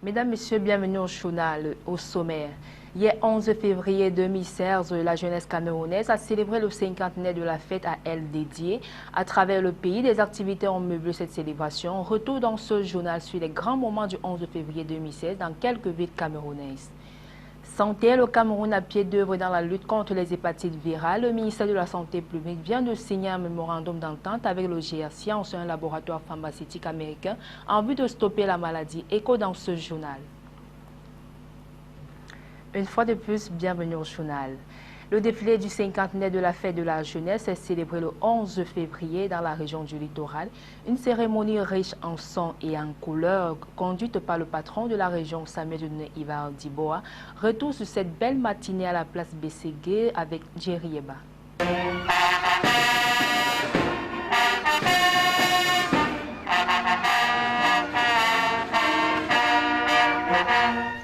Mesdames, Messieurs, bienvenue au journal, au sommaire. Hier 11 février 2016, la jeunesse camerounaise a célébré le cinquantenaire de la fête à elle dédiée. À travers le pays, des activités ont meublé cette célébration. Retour dans ce journal sur les grands moments du 11 février 2016 dans quelques villes camerounaises. Santé, le Cameroun a pied d'œuvre dans la lutte contre les hépatites virales. Le ministère de la Santé publique vient de signer un mémorandum d'entente avec le GeaScience, un laboratoire pharmaceutique américain, en vue de stopper la maladie. Écho dans ce journal. Une fois de plus, bienvenue au journal. Le défilé du cinquantenaire de la fête de la jeunesse est célébré le 11 février dans la région du littoral. Une cérémonie riche en sons et en couleurs, conduite par le patron de la région, Samuel Ivar Diboa, retour sur cette belle matinée à la place Bességué avec Jerry Eba.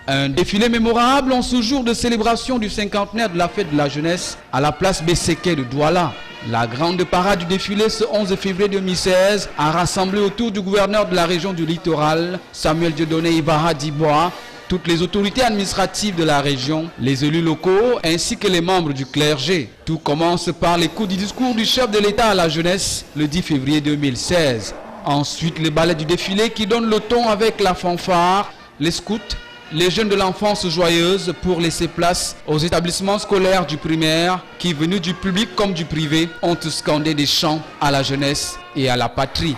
Un défilé mémorable en ce jour de célébration du cinquantenaire de la fête de la jeunesse à la place Bességué de Douala. La grande parade du défilé ce 11 février 2016 a rassemblé autour du gouverneur de la région du littoral, Samuel Dieudonné Ibarra Diboa, toutes les autorités administratives de la région, les élus locaux ainsi que les membres du clergé. Tout commence par l'écoute du discours du chef de l'État à la jeunesse le 10 février 2016. Ensuite, les ballets du défilé qui donnent le ton avec la fanfare, les scouts, les jeunes de l'enfance joyeuse pour laisser place aux établissements scolaires du primaire qui, venus du public comme du privé, ont scandé des chants à la jeunesse et à la patrie.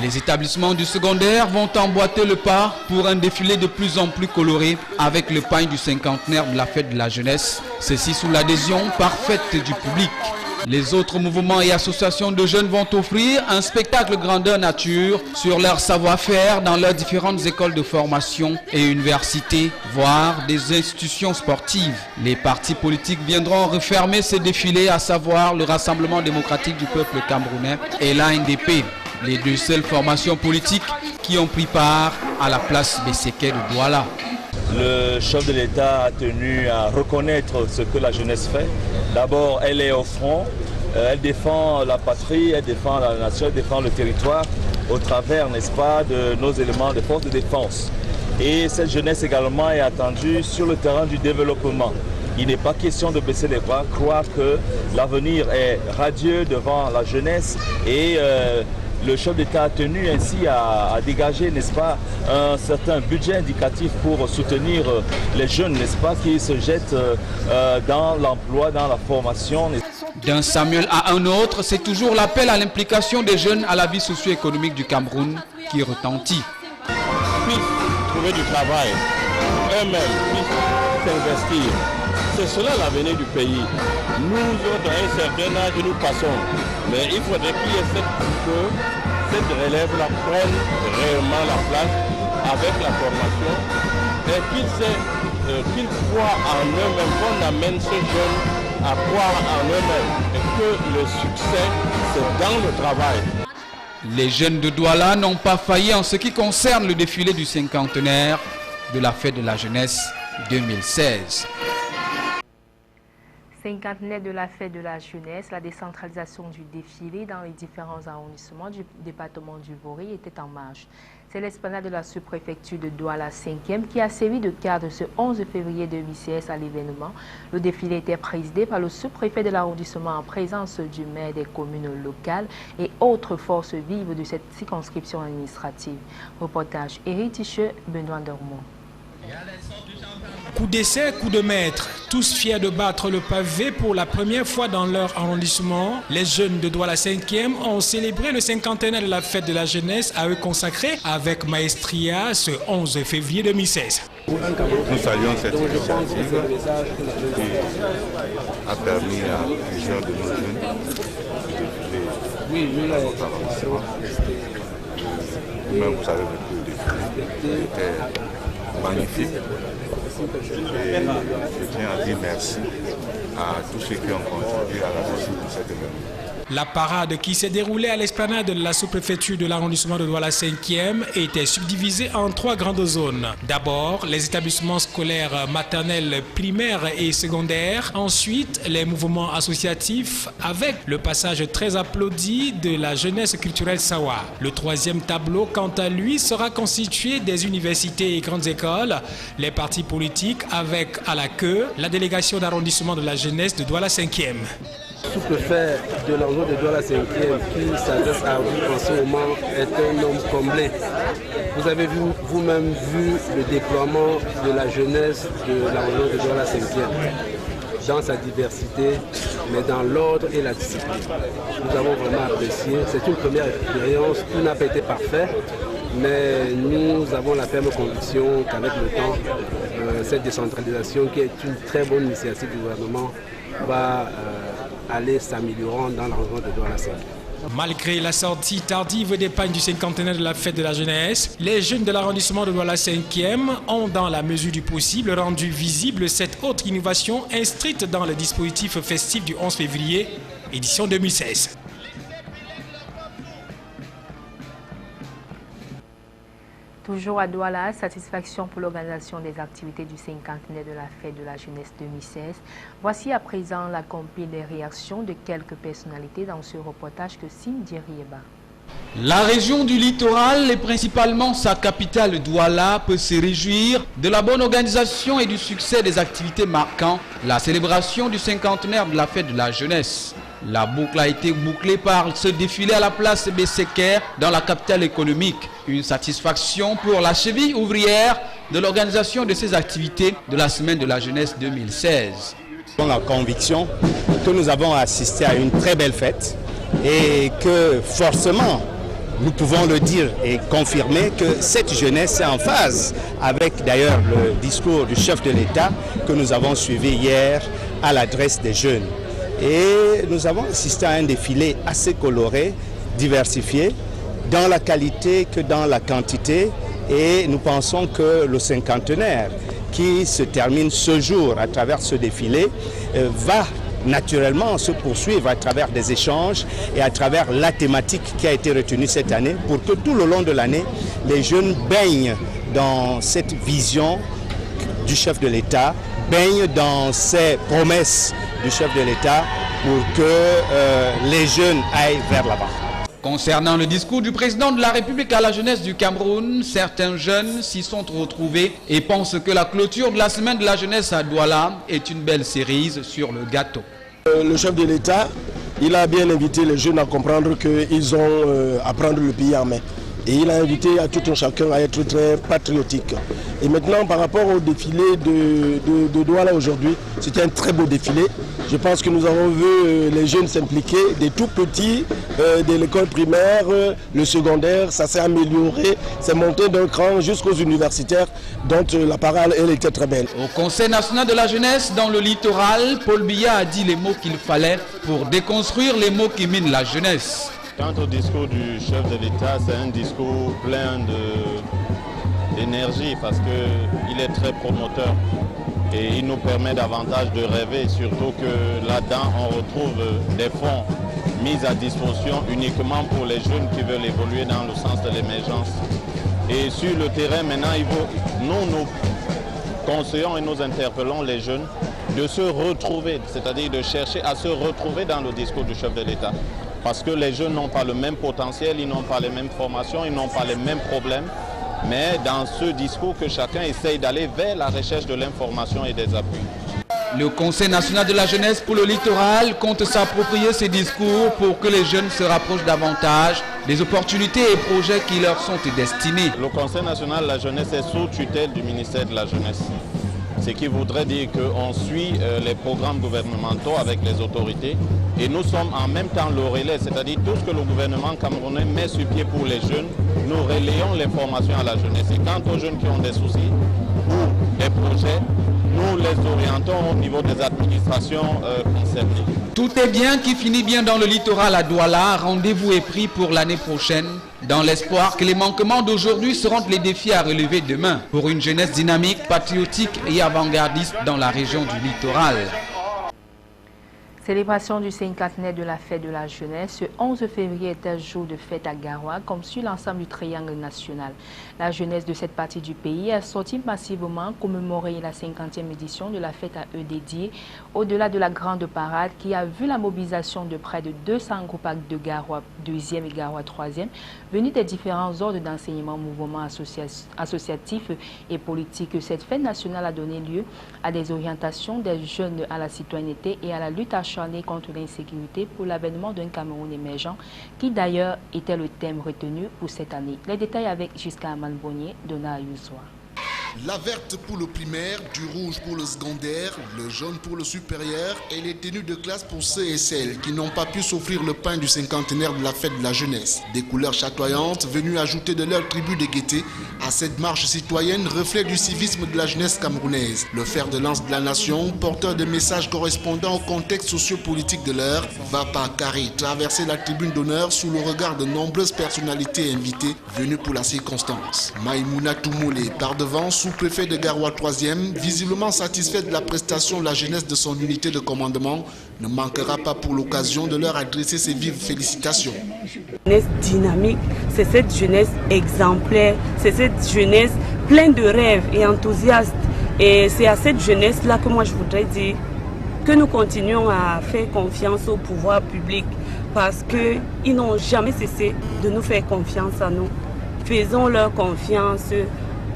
Les établissements du secondaire vont emboîter le pas pour un défilé de plus en plus coloré avec le pagne du cinquantenaire de la fête de la jeunesse. Ceci sous l'adhésion parfaite du public. Les autres mouvements et associations de jeunes vont offrir un spectacle grandeur nature sur leur savoir-faire dans leurs différentes écoles de formation et universités, voire des institutions sportives. Les partis politiques viendront refermer ces défilés, à savoir le Rassemblement démocratique du peuple camerounais et l'ANDP. Les deux seules formations politiques qui ont pris part à la place Bességué de Douala. Le chef de l'État a tenu à reconnaître ce que la jeunesse fait. D'abord, elle est au front, elle défend la patrie, elle défend la nation, elle défend le territoire au travers, n'est-ce pas, de nos éléments de force de défense. Et cette jeunesse également est attendue sur le terrain du développement. Il n'est pas question de baisser les bras, croire que l'avenir est radieux devant la jeunesse et le chef d'État a tenu ainsi à dégager, n'est-ce pas, un certain budget indicatif pour soutenir les jeunes, n'est-ce pas, qui se jettent dans l'emploi, dans la formation. D'un Samuel à un autre, c'est toujours l'appel à l'implication des jeunes à la vie socio-économique du Cameroun qui retentit. Puissent trouver du travail, eux-mêmes puissent s'investir. C'est cela l'avenir du pays. Nous autres, à un certain âge, nous passons. Mais il faudrait qu'il y ait cette relève-là prenne réellement la place avec la formation et qu'ils croient en eux-mêmes, qu'on amène ces jeunes à croire en eux-mêmes et que le succès, c'est dans le travail. Les jeunes de Douala n'ont pas failli en ce qui concerne le défilé du cinquantenaire de la fête de la jeunesse 2016. Cinquantenaire de la fête de la jeunesse, la décentralisation du défilé dans les différents arrondissements du département du Vori était en marche. C'est l'esplanade de la sous-préfecture de Douala 5e qui a servi de cadre ce 11 février 2016 à l'événement. Le défilé était présidé par le sous-préfet de l'arrondissement en présence du maire des communes locales et autres forces vives de cette circonscription administrative. Reportage Éric Ticheux, Benoît Dormont. Coup d'essai, coup de maître, tous fiers de battre le pavé pour la première fois dans leur arrondissement, les jeunes de Douala 5e ont célébré le cinquantenaire de la fête de la jeunesse à eux consacré avec maestria ce 11 février 2016. Nous saluons cette initiative qui a permis à plusieurs de nos jeunes de défiler dans notre arrondissement. Vous-même, vous savez que le défilé était magnifique. Et je tiens à dire merci à tous ceux qui ont contribué à la réussite de cet événement. La parade qui s'est déroulée à l'esplanade de la sous-préfecture de l'arrondissement de Douala 5e était subdivisée en 3 grandes zones. D'abord, les établissements scolaires maternels, primaires et secondaires. Ensuite, les mouvements associatifs avec le passage très applaudi de la jeunesse culturelle Sawa. Le 3e tableau, quant à lui, sera constitué des universités et grandes écoles, les partis politiques avec à la queue la délégation d'arrondissement de la jeunesse de Douala 5e. Sous-préfet de l'arrondissement de Douala 5e qui s'adresse à vous en ce moment est un homme comblé. Vous avez vous-même vu le déploiement de la jeunesse de l'arrondissement de Douala 5e dans sa diversité, mais dans l'ordre et la discipline. Nous avons vraiment apprécié. C'est une première expérience, tout n'a pas été parfait, mais nous avons la ferme conviction qu'avec le temps, cette décentralisation qui est une très bonne initiative du gouvernement va aller s'améliorant dans l'arrondissement de Douala 5e. Malgré la sortie tardive des pagnes du cinquantenaire de la fête de la jeunesse, les jeunes de l'arrondissement de Douala 5e ont, dans la mesure du possible, rendu visible cette autre innovation inscrite dans le dispositif festif du 11 février, édition 2016. Toujours à Douala, satisfaction pour l'organisation des activités du cinquantenaire de la fête de la jeunesse 2016. Voici à présent la compil des réactions de quelques personnalités dans ce reportage que signe Djerieba. La région du littoral et principalement sa capitale Douala peut se réjouir de la bonne organisation et du succès des activités marquant la célébration du cinquantenaire de la fête de la jeunesse. La boucle a été bouclée par ce défilé à la place Besséker dans la capitale économique. Une satisfaction pour la cheville ouvrière de l'organisation de ces activités de la semaine de la jeunesse 2016. Nous avons la conviction que nous avons assisté à une très belle fête et que forcément nous pouvons le dire et confirmer que cette jeunesse est en phase avec d'ailleurs le discours du chef de l'État que nous avons suivi hier à l'adresse des jeunes. Et nous avons assisté à un défilé assez coloré, diversifié, dans la qualité que dans la quantité. Et nous pensons que le cinquantenaire qui se termine ce jour à travers ce défilé va naturellement se poursuivre à travers des échanges et à travers la thématique qui a été retenue cette année pour que tout le long de l'année, les jeunes baignent dans cette vision du chef de l'État, baignent dans ces promesses du chef de l'État pour que les jeunes aillent vers là-bas. Concernant le discours du président de la République à la jeunesse du Cameroun, certains jeunes s'y sont retrouvés et pensent que la clôture de la semaine de la jeunesse à Douala est une belle cerise sur le gâteau. Le chef de l'État, il a bien invité les jeunes à comprendre qu'ils ont à prendre le pays en main. Et il a invité à tout un chacun à être très patriotique. Et maintenant, par rapport au défilé de Douala aujourd'hui, c'était un très beau défilé. Je pense que nous avons vu les jeunes s'impliquer, des tout petits, de l'école primaire, le secondaire, ça s'est amélioré, c'est monté d'un cran jusqu'aux universitaires, dont la parole, elle était très belle. Au Conseil national de la jeunesse dans le littoral, Paul Biya a dit les mots qu'il fallait pour déconstruire les mots qui minent la jeunesse. Quant au discours du chef de l'État, c'est un discours plein d'énergie parce qu'il est très promoteur et il nous permet davantage de rêver, surtout que là-dedans on retrouve des fonds mis à disposition uniquement pour les jeunes qui veulent évoluer dans le sens de l'émergence. Et sur le terrain maintenant, nous conseillons et nous interpellons les jeunes de se retrouver, c'est-à-dire de chercher à se retrouver dans le discours du chef de l'État. Parce que les jeunes n'ont pas le même potentiel, ils n'ont pas les mêmes formations, ils n'ont pas les mêmes problèmes. Mais dans ce discours que chacun essaye d'aller vers la recherche de l'information et des appuis. Le Conseil national de la jeunesse pour le littoral compte s'approprier ces discours pour que les jeunes se rapprochent davantage des opportunités et projets qui leur sont destinés. Le Conseil national de la jeunesse est sous tutelle du ministère de la jeunesse. Ce qui voudrait dire qu'on suit les programmes gouvernementaux avec les autorités et nous sommes en même temps le relais, c'est-à-dire tout ce que le gouvernement camerounais met sur pied pour les jeunes, nous relayons l'information à la jeunesse. Et quant aux jeunes qui ont des soucis ou des projets, nous les orientons au niveau des administrations concernées. Tout est bien qui finit bien dans le littoral à Douala. Rendez-vous est pris pour l'année prochaine, dans l'espoir que les manquements d'aujourd'hui seront les défis à relever demain pour une jeunesse dynamique, patriotique et avant-gardiste dans la région du littoral. Célébration du cinquantenaire de la fête de la jeunesse, ce 11 février est un jour de fête à Garoua, comme sur l'ensemble du triangle national. La jeunesse de cette partie du pays a sorti massivement commémorer la 50e édition de la fête à eux dédiée, au-delà de la grande parade qui a vu la mobilisation de près de 200 groupes de Garoua 2e et Garoua 3e, venus des différents ordres d'enseignement, mouvements associatifs et politiques. Cette fête nationale a donné lieu à des orientations des jeunes à la citoyenneté et à la lutte acharnée contre l'insécurité pour l'avènement d'un Cameroun émergent, qui d'ailleurs était le thème retenu pour cette année. Les détails avec Jusqu'à Amanbonnier, Donna Ayuswa. La verte pour le primaire, du rouge pour le secondaire, le jaune pour le supérieur et les tenues de classe pour ceux et celles qui n'ont pas pu s'offrir le pain du cinquantenaire de la fête de la jeunesse. Des couleurs chatoyantes venues ajouter de leur tribu de gaieté à cette marche citoyenne, reflet du civisme de la jeunesse camerounaise. Le fer de lance de la nation, porteur de messages correspondant au contexte socio-politique de l'heure, va par carré traverser la tribune d'honneur sous le regard de nombreuses personnalités invitées venues pour la circonstance. Maïmouna Toumoulé par devant, sous-préfet de Garoua 3e, visiblement satisfait de la prestation de la jeunesse de son unité de commandement, ne manquera pas pour l'occasion de leur adresser ses vives félicitations. Jeunesse dynamique, c'est cette jeunesse exemplaire, c'est cette jeunesse pleine de rêves et enthousiaste. Et c'est à cette jeunesse-là que moi je voudrais dire que nous continuons à faire confiance au pouvoir public parce qu'ils n'ont jamais cessé de nous faire confiance à nous. Faisons leur confiance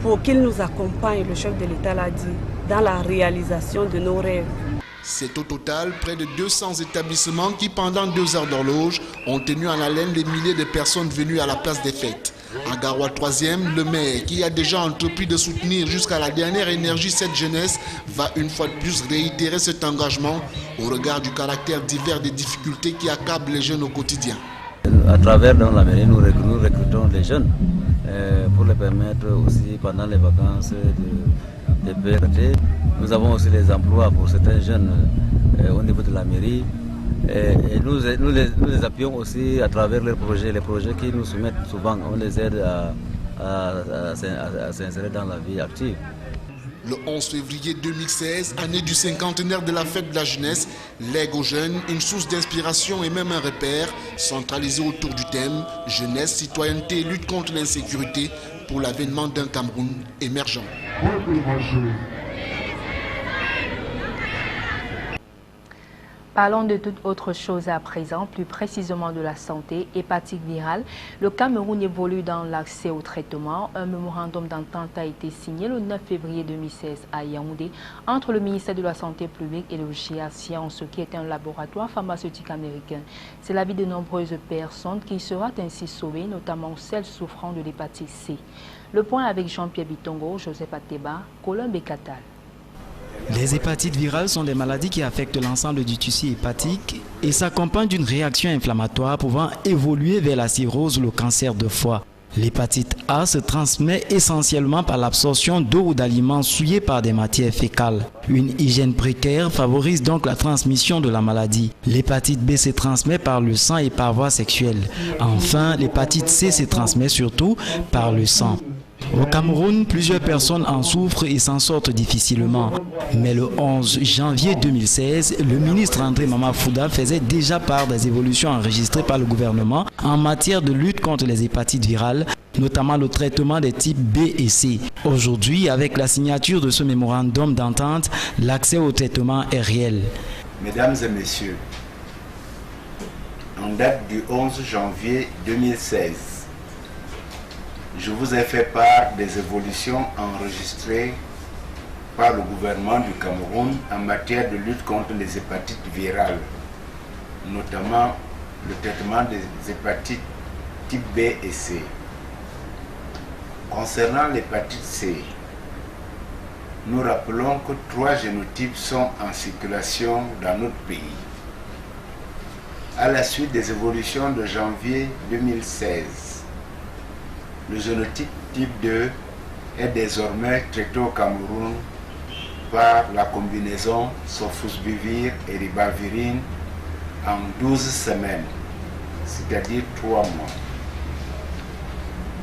pour qu'ils nous accompagnent, le chef de l'État l'a dit, dans la réalisation de nos rêves. C'est au total près de 200 établissements qui, pendant 2 heures d'horloge, ont tenu en haleine les milliers de personnes venues à la place des fêtes. À Garoua 3e, le maire, qui a déjà entrepris de soutenir jusqu'à la dernière énergie cette jeunesse, va une fois de plus réitérer cet engagement au regard du caractère divers des difficultés qui accablent les jeunes au quotidien. À travers la mairie, nous recrutons les jeunes pour les permettre aussi pendant les vacances de payer. Nous avons aussi les emplois pour certains jeunes au niveau de la mairie et nous les appuyons aussi à travers les projets qu'ils nous soumettent souvent. On les aide à s'insérer dans la vie active. Le 11 février 2016, année du cinquantenaire de la fête de la jeunesse, lègue aux jeunes une source d'inspiration et même un repère centralisé autour du thème « Jeunesse, citoyenneté et lutte contre l'insécurité pour l'avènement d'un Cameroun émergent ». Parlons de toute autre chose à présent, plus précisément de la santé, hépatite virale. Le Cameroun évolue dans l'accès au traitement. Un mémorandum d'entente a été signé le 9 février 2016 à Yaoundé entre le ministère de la Santé publique et le GA Sciences, qui est un laboratoire pharmaceutique américain. C'est l'avis de nombreuses personnes qui seront ainsi sauvées, notamment celles souffrant de l'hépatite C. Le point avec Jean-Pierre Bitongo, Joseph Ateba, Colombe et Catal. Les hépatites virales sont des maladies qui affectent l'ensemble du tissu hépatique et s'accompagnent d'une réaction inflammatoire pouvant évoluer vers la cirrhose ou le cancer de foie. L'hépatite A se transmet essentiellement par l'absorption d'eau ou d'aliments souillés par des matières fécales. Une hygiène précaire favorise donc la transmission de la maladie. L'hépatite B se transmet par le sang et par voie sexuelle. Enfin, l'hépatite C se transmet surtout par le sang. Au Cameroun, plusieurs personnes en souffrent et s'en sortent difficilement. Mais le 11 janvier 2016, le ministre André Mamafouda faisait déjà part des évolutions enregistrées par le gouvernement en matière de lutte contre les hépatites virales, notamment le traitement des types B et C. Aujourd'hui, avec la signature de ce mémorandum d'entente, l'accès au traitement est réel. Mesdames et messieurs, en date du 11 janvier 2016, je vous ai fait part des évolutions enregistrées par le gouvernement du Cameroun en matière de lutte contre les hépatites virales, notamment le traitement des hépatites type B et C. Concernant l'hépatite C, nous rappelons que 3 génotypes sont en circulation dans notre pays. À la suite des évolutions de janvier 2016, le génotype type 2 est désormais traité au Cameroun par la combinaison sofosbuvir et ribavirine en 12 semaines, c'est-à-dire 3 mois.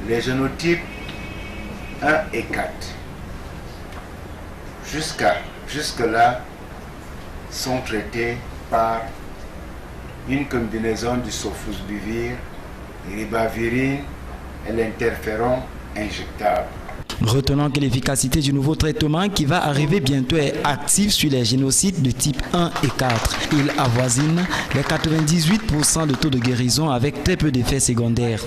Les génotypes 1 et 4, jusque-là, sont traités par une combinaison du sofosbuvir, ribavirine et l'interféron injectable. Retenons que l'efficacité du nouveau traitement qui va arriver bientôt est active sur les génocides de type 1 et 4. Il avoisine les 98% de taux de guérison avec très peu d'effets secondaires.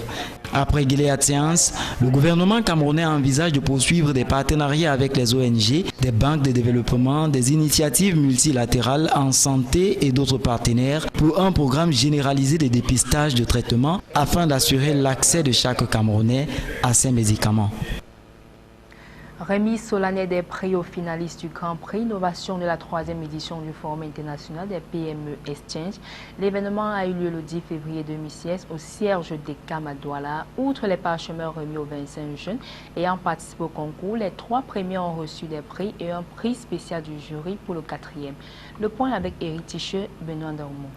Après Gilead Sciences, le gouvernement camerounais envisage de poursuivre des partenariats avec les ONG, des banques de développement, des initiatives multilatérales en santé et d'autres partenaires pour un programme généralisé de dépistage de traitement afin d'assurer l'accès de chaque Camerounais à ces médicaments. Remise solennelle des prix aux finalistes du Grand Prix Innovation de la 3e édition du Forum international des PME Exchange. L'événement a eu lieu le 10 février 2016 au siège d'ECAM à Douala. Outre les parchemins remis aux 25 jeunes ayant participé au concours, les 3 premiers ont reçu des prix et un prix spécial du jury pour le 4e. Le point avec Eric Ticheux, Benoît Dormont.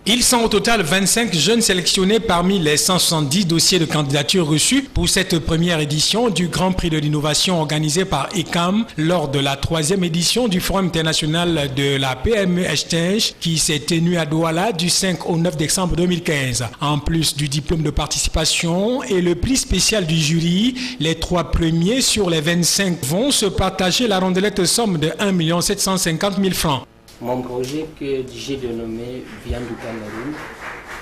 Ils sont au total 25 jeunes sélectionnés parmi les 170 dossiers de candidature reçus pour cette première édition du Grand Prix de l'innovation organisé par ECAM lors de la 3e édition du Forum international de la PME Exchange qui s'est tenu à Douala du 5 au 9 décembre 2015. En plus du diplôme de participation et le prix spécial du jury, les 3 premiers sur les 25 vont se partager la rondelette somme de 1 750 000 francs. Mon projet que j'ai dénommé Viande du Cameroun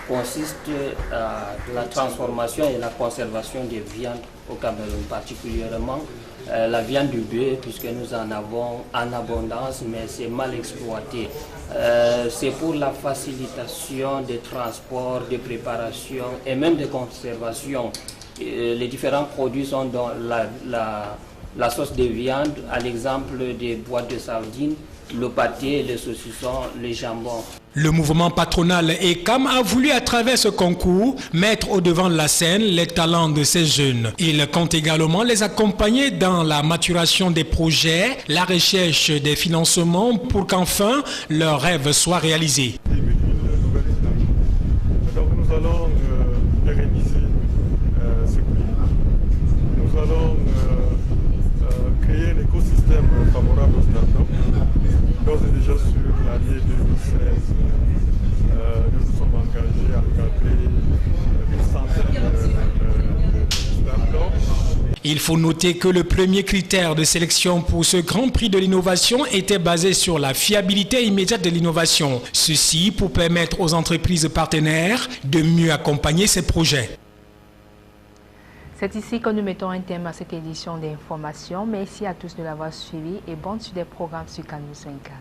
consiste à la transformation et la conservation des viandes au Cameroun, particulièrement la viande du bœuf, puisque nous en avons en abondance, mais c'est mal exploité. C'est pour la facilitation des transports, des préparations et même des conservations. Les différents produits sont dans la sauce de viande, à l'exemple des boîtes de sardines, le pâté, les saucissons, les jambons. Le mouvement patronal ECAM a voulu à travers ce concours mettre au devant de la scène les talents de ces jeunes. Il compte également les accompagner dans la maturation des projets, la recherche des financements pour qu'enfin leurs rêves soient réalisés. Donc nous allons pérenniser ce prix. Nous allons créer un écosystème favorable aux startups. D'ores et déjà sur l'année 2016, nous nous sommes engagés à encadrer une centaine de startups. Il faut noter que le premier critère de sélection pour ce Grand Prix de l'innovation était basé sur la fiabilité immédiate de l'innovation. Ceci pour permettre aux entreprises partenaires de mieux accompagner ces projets. C'est ici que nous mettons un terme à cette édition d'information. Merci à tous de l'avoir suivi et bonne suite des programmes sur Canal 54.